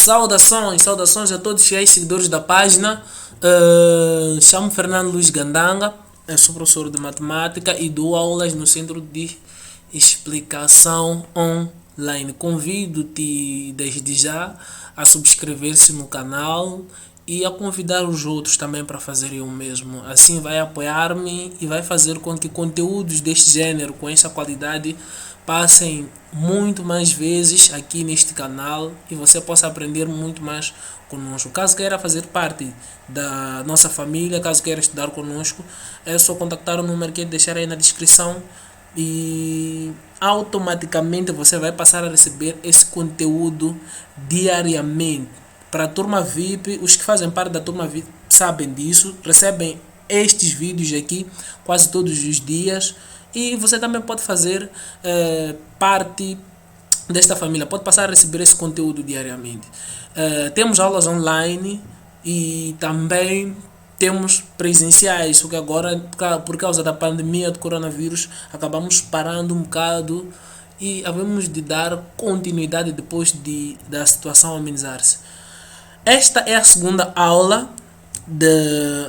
Saudações a todos os fiéis seguidores da página. Chamo Fernando Luiz Gandanga, eu sou professor de matemática e dou aulas no Centro de Explicação Online. Convido-te desde já a subscrever-se no canal e a convidar os outros também para fazerem o mesmo. Assim vai apoiar-me e vai fazer com que conteúdos deste gênero, com esta qualidade, passem muito mais vezes aqui neste canal e você possa aprender muito mais conosco. Caso queira fazer parte da nossa família, caso queira estudar conosco, é só contactar o número que eu deixar aí na descrição e automaticamente você vai passar a receber esse conteúdo diariamente. Para a turma VIP, os que fazem parte da turma VIP sabem disso, recebem estes vídeos aqui quase todos os dias. E você também pode fazer parte desta família, pode passar a receber esse conteúdo diariamente. Temos aulas online e também temos presenciais, só que agora, por causa da pandemia do coronavírus, acabamos parando um bocado e havemos de dar continuidade depois da situação amenizar-se. Esta é a segunda aula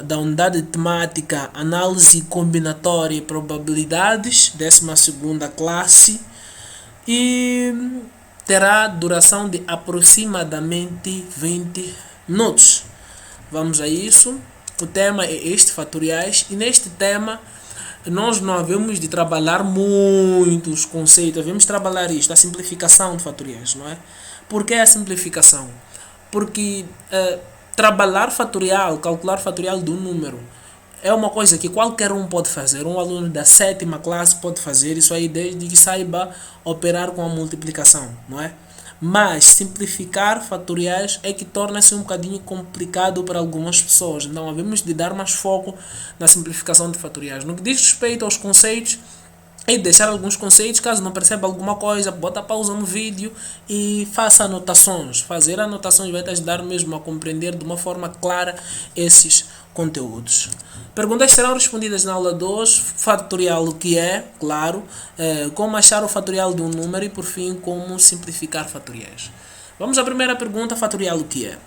da unidade de temática Análise Combinatória e Probabilidades, 12ª classe, e terá duração de aproximadamente 20 minutos. Vamos a isso. O tema é este, fatoriais, e neste tema nós não havemos de trabalhar muitos conceitos, havemos de trabalhar isto, a simplificação de fatoriais, não é? Por que a simplificação? Porque trabalhar fatorial, calcular fatorial de um número é uma coisa que qualquer um pode fazer. Um aluno da 7ª classe pode fazer isso aí desde que saiba operar com a multiplicação, não é? Mas simplificar fatoriais é que torna-se um bocadinho complicado para algumas pessoas. Então havemos de dar mais foco na simplificação de fatoriais. No que diz respeito aos conceitos, e deixar alguns conceitos, caso não perceba alguma coisa, bota pausa no vídeo e faça anotações. Fazer anotações vai te ajudar mesmo a compreender de uma forma clara esses conteúdos. Perguntas serão respondidas na aula 2, fatorial o que é, claro, como achar o fatorial de um número e por fim como simplificar fatoriais. Vamos à primeira pergunta, fatorial o que é.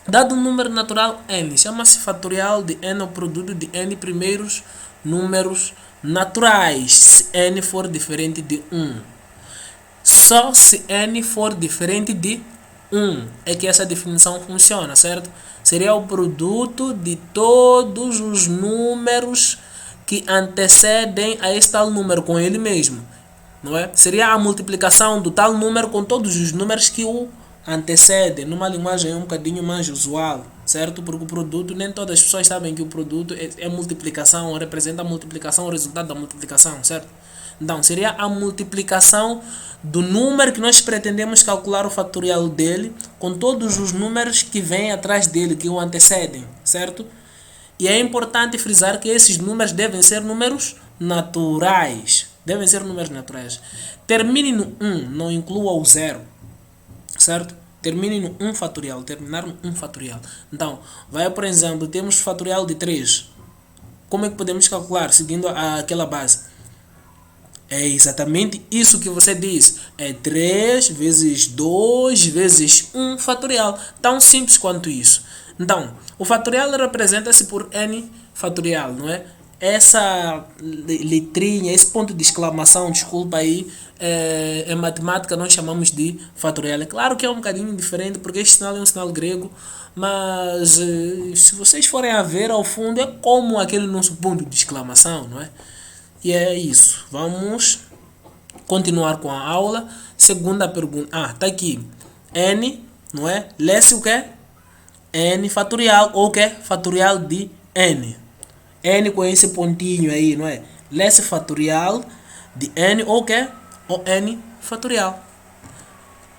Dado um número natural n, chama-se fatorial de n ao produto de n primeiros números naturais, se n for diferente de 1. Só se n for diferente de 1 é que essa definição funciona, certo? Seria o produto de todos os números que antecedem a esse tal número com ele mesmo, não é? Seria a multiplicação do tal número com todos os números que o antecedem, numa linguagem um bocadinho mais usual, certo? Porque o produto, nem todas as pessoas sabem que o produto é multiplicação, ou representa a multiplicação, o resultado da multiplicação, certo? Então, seria a multiplicação do número que nós pretendemos calcular o fatorial dele com todos os números que vêm atrás dele, que o antecedem, certo? E é importante frisar que esses números devem ser números naturais. Devem ser números naturais. Termine no 1, não inclua o 0, certo? Termine no 1 fatorial, terminar no 1 fatorial. Então, vai, por exemplo, temos fatorial de 3. Como é que podemos calcular seguindo aquela base? É exatamente isso que você diz. É 3 vezes 2 vezes 1 fatorial. Tão simples quanto isso. Então, o fatorial representa-se por n fatorial, não é? Essa letrinha, esse ponto de exclamação, desculpa aí, em matemática nós chamamos de fatorial. É claro que é um bocadinho diferente porque este sinal é um sinal grego, mas se vocês forem a ver ao fundo é como aquele nosso ponto de exclamação, não é? E é isso. Vamos continuar com a aula. Segunda pergunta. Tá aqui. N, não é? Lê-se o que? N fatorial ou o que? Fatorial de N. N com esse pontinho aí, não é? Lê-se fatorial de N ou o que? Ou N fatorial.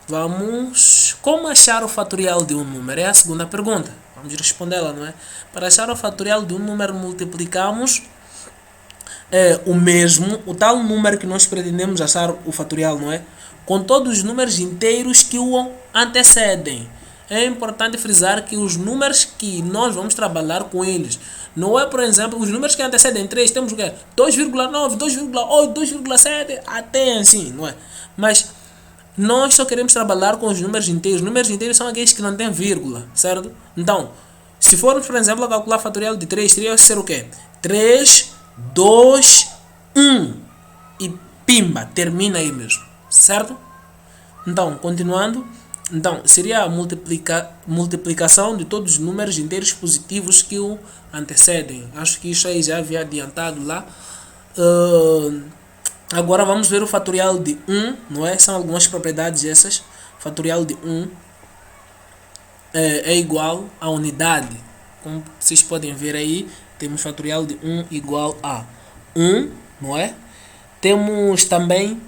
Vamos. Como achar o fatorial de um número? É a segunda pergunta. Vamos respondê-la, não é? Para achar o fatorial de um número, multiplicamos o tal número que nós pretendemos achar o fatorial, não é? Com todos os números inteiros que o antecedem. É importante frisar que os números que nós vamos trabalhar com eles, não é, por exemplo, os números que antecedem 3, temos o quê? 2,9, 2,8, 2,7, até assim, não é? Mas nós só queremos trabalhar com os números inteiros. Números inteiros são aqueles que não têm vírgula, certo? Então, se formos, por exemplo, a calcular fatorial de 3, teria que ser o quê? 3, 2, 1. E pimba, termina aí mesmo, certo? Então, continuando. Então, seria a multiplicação de todos os números inteiros positivos que o antecedem. Acho que isso aí já havia adiantado lá. Agora vamos ver o fatorial de 1, não é? São algumas propriedades essas. Fatorial de 1 é igual à unidade. Como vocês podem ver aí, temos fatorial de 1 igual a 1, não é? Temos também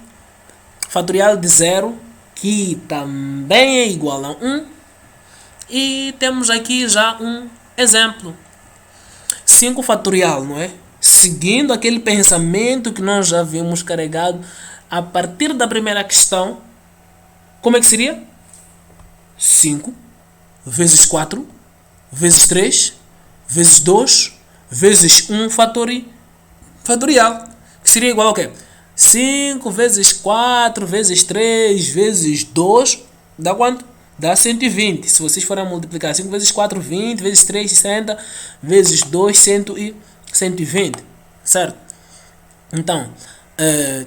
fatorial de 0, que também é igual a 1. E temos aqui já um exemplo. 5 fatorial, não é? Seguindo aquele pensamento que nós já vimos carregado a partir da primeira questão. Como é que seria? 5 vezes 4 vezes 3 vezes 2 vezes 1 fatorial. Que seria igual ao quê? 5 vezes 4 vezes 3 vezes 2 dá quanto? Dá 120. Se vocês forem multiplicar 5 vezes 4, 20, vezes 3, 60, vezes 2, 120. Certo? Então,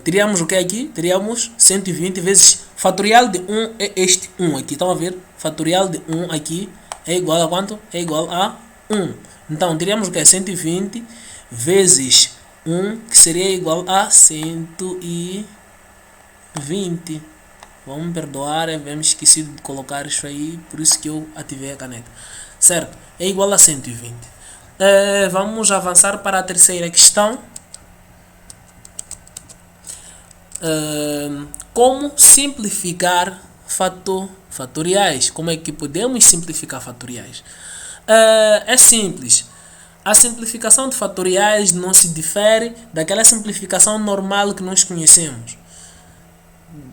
teríamos o que aqui? Teríamos 120 vezes fatorial de 1 é este 1 aqui. Estão a ver? Fatorial de 1 aqui é igual a quanto? É igual a 1. Então, teríamos o que? 120 vezes 1, que seria igual a 120. Vamos me perdoar, havemos esquecido de colocar isso aí, por isso que eu ativei a caneta. Certo? É igual a 120. Vamos avançar para a terceira questão. Como simplificar fatoriais? Como é que podemos simplificar fatoriais? É simples. A simplificação de fatoriais não se difere daquela simplificação normal que nós conhecemos.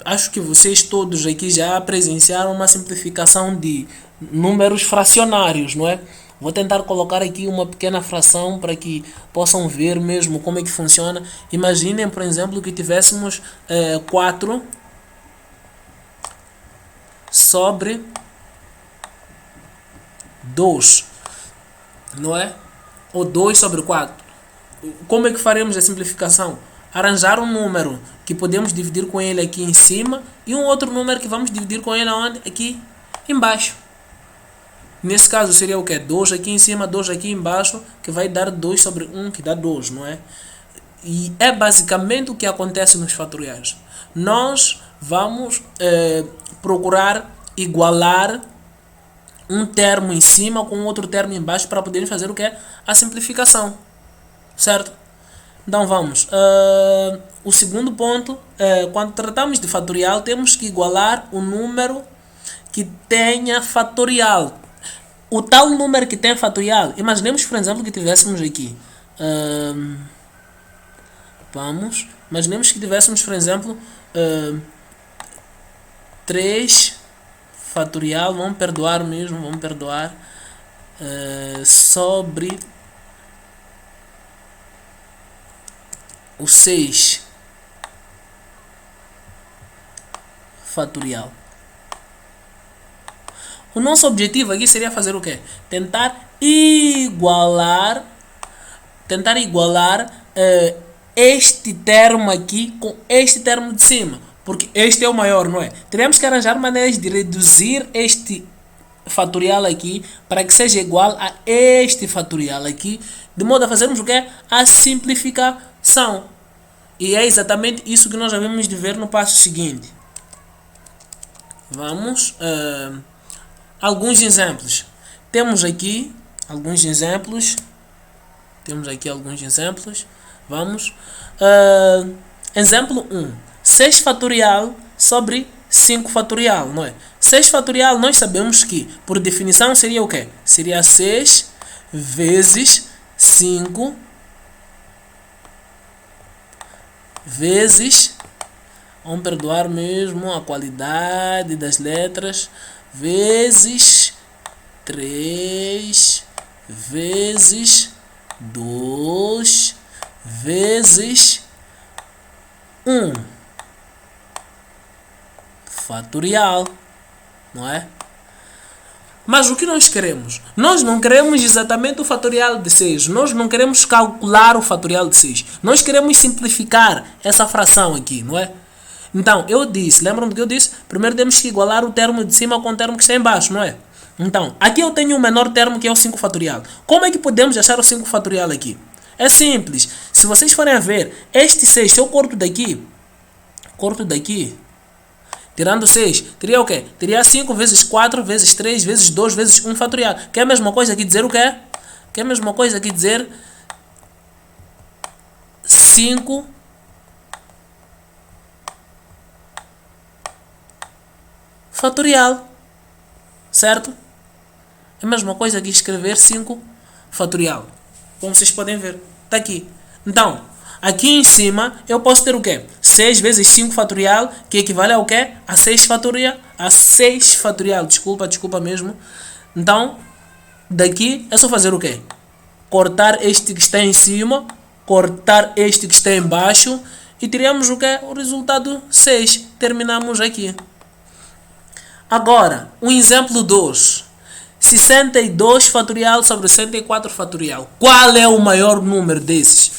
Acho que vocês todos aqui já presenciaram uma simplificação de números fracionários, não é? Vou tentar colocar aqui uma pequena fração para que possam ver mesmo como é que funciona. Imaginem, por exemplo, que tivéssemos 4 sobre 2, não é? Ou 2 sobre 4. Como é que faremos a simplificação? Arranjar um número que podemos dividir com ele aqui em cima e um outro número que vamos dividir com ele onde? Aqui embaixo. Nesse caso seria o que? 2 aqui em cima, 2 aqui embaixo, que vai dar 2 sobre 1, que dá 2, não é? E é basicamente o que acontece nos fatoriais. Nós vamos procurar igualar um termo em cima com outro termo embaixo para poder fazer o que? A simplificação. Certo? Então vamos. O segundo ponto, quando tratamos de fatorial, temos que igualar o número que tenha fatorial. O tal número que tem fatorial, imaginemos, por exemplo, que tivéssemos aqui. Imaginemos que tivéssemos, por exemplo, 3 fatorial, vamos perdoar sobre o 6 fatorial. O nosso objetivo aqui seria fazer o quê? Tentar igualar este termo aqui com este termo de cima, porque este é o maior, não é? Teremos que arranjar maneiras de reduzir este fatorial aqui para que seja igual a este fatorial aqui, de modo a fazermos o quê? A simplificação. E é exatamente isso que nós havemos de ver no passo seguinte. Vamos alguns exemplos. Temos aqui alguns exemplos. Vamos. Exemplo 1. 6 fatorial sobre 5 fatorial, não é? 6 fatorial nós sabemos que, por definição, seria o quê? Seria 6 vezes 5 vezes, vamos perdoar mesmo a qualidade das letras, vezes 3 vezes 2 vezes 1 fatorial, não é? Mas o que nós queremos? Nós não queremos exatamente o fatorial de 6. Nós não queremos calcular o fatorial de 6. Nós queremos simplificar essa fração aqui, não é? Então, eu disse, lembram do que eu disse? Primeiro temos que igualar o termo de cima com o termo que está embaixo, não é? Então, aqui eu tenho o menor termo que é o 5 fatorial. Como é que podemos achar o 5 fatorial aqui? É simples. Se vocês forem a ver, este 6, se eu corto daqui, tirando 6, teria o quê? Teria 5 vezes 4 vezes 3 vezes 2 vezes 1 fatorial. Que é a mesma coisa aqui dizer o quê? Que é a mesma coisa aqui dizer 5 fatorial. Certo? É a mesma coisa que escrever 5 fatorial. Como vocês podem ver. Está aqui. Então, aqui em cima, eu posso ter o quê? 6 vezes 5 fatorial, que equivale ao quê? A 6 fatorial. A 6 fatorial. Desculpa mesmo. Então, daqui é só fazer o quê? Cortar este que está em cima, cortar este que está embaixo, e teremos o quê? O resultado 6. Terminamos aqui. Agora, um exemplo 2. 62 fatorial sobre 64 fatorial. Qual é o maior número desses?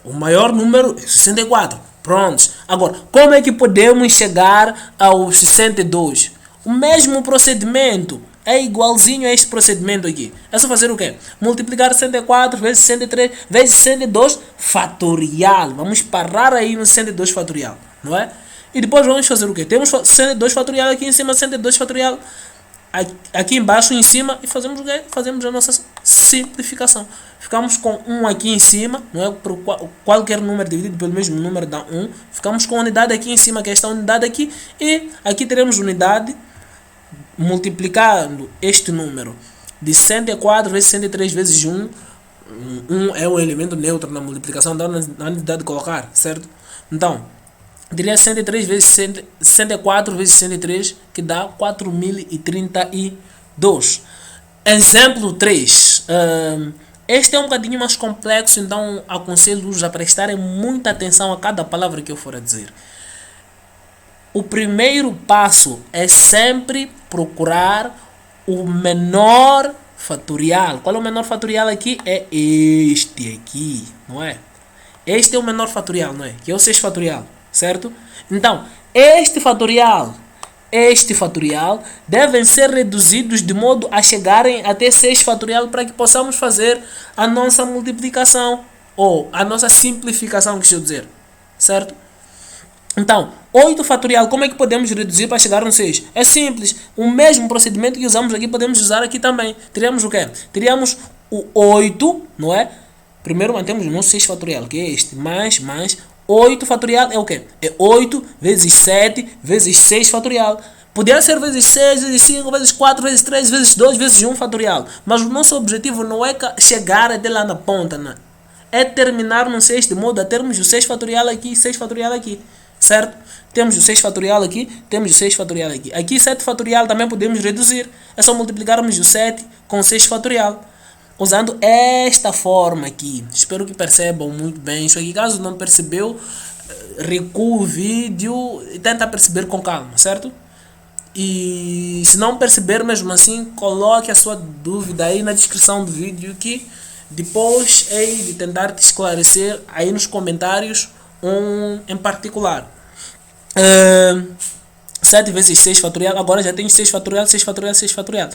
O maior número é 64. Prontos. Agora, como é que podemos chegar ao 62? O mesmo procedimento. É igualzinho a este procedimento aqui. É só fazer o quê? Multiplicar 64 vezes 63 vezes 62 fatorial. Vamos parar aí no 62 fatorial. Não é? E depois vamos fazer o quê? Temos 62 fatorial aqui em cima, 62 fatorial aqui embaixo, em cima, e fazemos o quê? Fazemos a nossa simplificação. Ficamos com 1 aqui em cima, não é? Por qualquer número dividido pelo mesmo número dá 1. Ficamos com a unidade aqui em cima, que é esta unidade aqui, e aqui teremos unidade multiplicando este número de 64 vezes 103 vezes 1. 1 é um elemento neutro na multiplicação, dá na unidade de colocar, certo? Então, diria 103 vezes 104 vezes 103, que dá 4032. Exemplo 3. Este é um bocadinho mais complexo, então aconselho-os a prestarem muita atenção a cada palavra que eu for a dizer. O primeiro passo é sempre procurar o menor fatorial. Qual é o menor fatorial aqui? É este aqui, não é? Este é o menor fatorial, não é? Que é o 6 fatorial. Certo? Então, este fatorial devem ser reduzidos de modo a chegarem até 6 fatorial para que possamos fazer a nossa multiplicação ou a nossa simplificação, quis eu dizer. Certo? Então, 8 fatorial, como é que podemos reduzir para chegar no 6? É simples. O mesmo procedimento que usamos aqui, podemos usar aqui também. Teríamos o quê? Teríamos o 8, não é? Primeiro mantemos o nosso 6 fatorial, que é este, mais 8 fatorial é o quê? É 8 vezes 7 vezes 6 fatorial. Podia ser vezes 6, vezes 5, vezes 4, vezes 3, vezes 2, vezes 1 fatorial. Mas o nosso objetivo não é chegar até lá na ponta, não. É terminar no 6 de modo a termos o 6 fatorial aqui e 6 fatorial aqui. Certo? Temos o 6 fatorial aqui, temos o 6 fatorial aqui. Aqui 7 fatorial também podemos reduzir. É só multiplicarmos o 7 com o 6 fatorial. Usando esta forma aqui. Espero que percebam muito bem isso aqui. Caso não percebeu, recua o vídeo e tenta perceber com calma, certo? E se não perceber mesmo assim, coloque a sua dúvida aí na descrição do vídeo, que depois hei de tentar te esclarecer aí nos comentários em particular. 7 vezes 6 fatorial, agora já tenho 6 fatorial, 6 fatorial, 6 fatorial.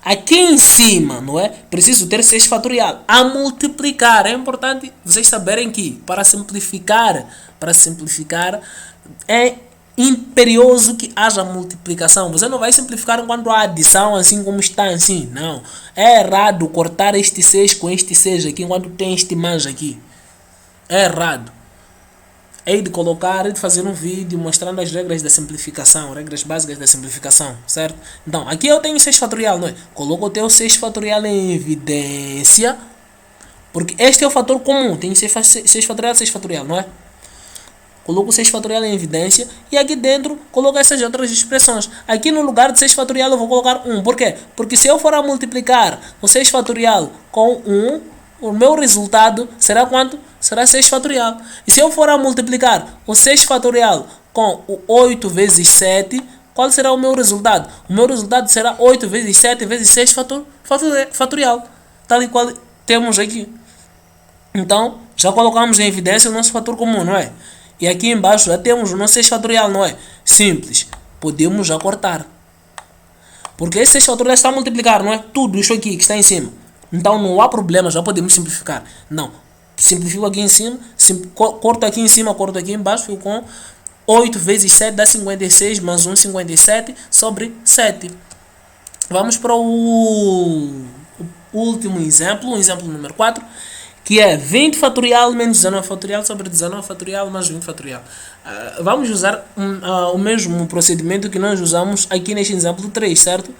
Aqui em cima, não é? Preciso ter 6 fatorial. A multiplicar. É importante vocês saberem que para simplificar é imperioso que haja multiplicação. Você não vai simplificar enquanto há adição assim como está assim. Não. É errado cortar este 6 com este 6 aqui enquanto tem este mais aqui. É errado. Hei de colocar, de fazer um vídeo mostrando as regras da simplificação, regras básicas da simplificação, certo? Então, aqui eu tenho 6 fatorial, não é? Coloco o teu 6 fatorial em evidência, porque este é o fator comum, tem 6 fatorial, não é? Coloco o 6 fatorial em evidência e aqui dentro coloco essas outras expressões. Aqui no lugar de 6 fatorial eu vou colocar 1. Por quê? Porque se eu for a multiplicar o 6 fatorial com 1, o meu resultado será quanto? Será 6 fatorial. E se eu for a multiplicar o 6 fatorial com o 8 vezes 7, qual será o meu resultado? O meu resultado será 8 vezes 7 vezes 6 fatorial, tal e qual temos aqui. Então, já colocamos em evidência o nosso fator comum, não é? E aqui embaixo já temos o nosso 6 fatorial, não é? Simples. Podemos já cortar. Porque esse 6 fatorial está a multiplicar, não é? Tudo isso aqui que está em cima. Então não há problema, já podemos simplificar. Não. Simplifico aqui em cima, corto aqui em cima, corto aqui embaixo, fico com 8 vezes 7 dá 56, mais 1, 57 sobre 7. Vamos para o último exemplo, o exemplo número 4, que é 20 fatorial menos 19 fatorial sobre 19 fatorial mais 20 fatorial. Vamos usar o mesmo procedimento que nós usamos aqui neste exemplo 3, certo?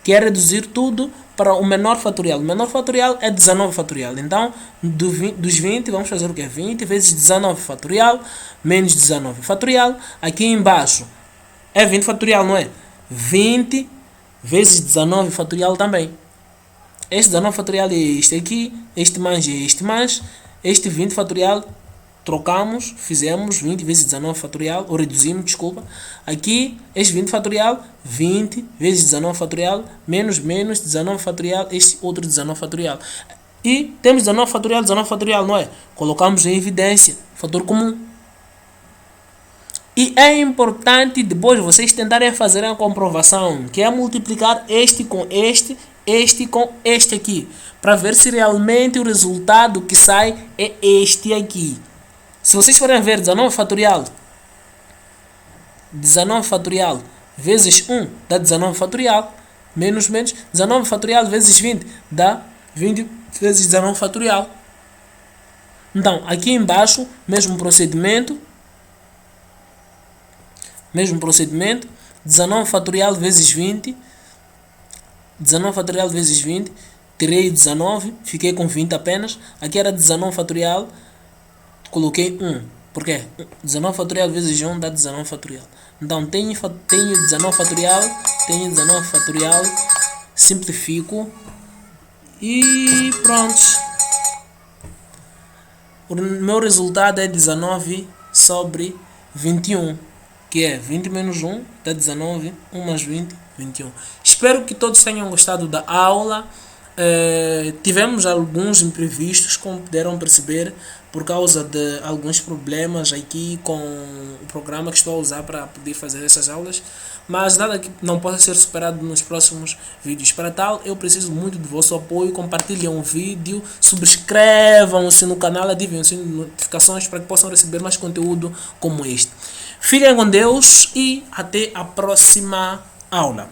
Que é reduzir tudo para o menor fatorial. O menor fatorial é 19 fatorial. Então, dos 20, vamos fazer o que? 20 vezes 19 fatorial menos 19 fatorial. Aqui embaixo é 20 fatorial, não é? 20 vezes 19 fatorial também. Este 19 fatorial é este aqui, este mais é este mais, este 20 fatorial trocamos, fizemos 20 vezes 19 fatorial, ou reduzimos, desculpa. Aqui, este 20 fatorial, 20 vezes 19 fatorial, menos 19 fatorial, este outro 19 fatorial. E temos 19 fatorial, não é? Colocamos em evidência, fator comum. E é importante depois vocês tentarem fazer a comprovação, que é multiplicar este com este com este aqui, para ver se realmente o resultado que sai é este aqui. Se vocês forem ver 19 fatorial vezes 1 dá 19 fatorial, menos 19 fatorial vezes 20 dá 20 vezes 19 fatorial. Então, aqui embaixo, mesmo procedimento, 19 fatorial vezes 20, 19 fatorial vezes 20, tirei 19, fiquei com 20 apenas. Aqui era 19 fatorial, coloquei 1. Por quê? 19 fatorial vezes 1 dá 19 fatorial. Então tenho 19 fatorial, simplifico e pronto. O meu resultado é 19 sobre 21, que é 20 menos 1 dá 19, 1 mais 20, 21. Espero que todos tenham gostado da aula. Tivemos alguns imprevistos, como puderam perceber, por causa de alguns problemas aqui com o programa que estou a usar para poder fazer essas aulas, mas nada que não possa ser superado nos próximos vídeos. Para tal, eu preciso muito do vosso apoio. Compartilhem o vídeo, subscrevam-se no canal, ativem o sininho de notificações para que possam receber mais conteúdo como este. Fiquem com Deus e até a próxima aula.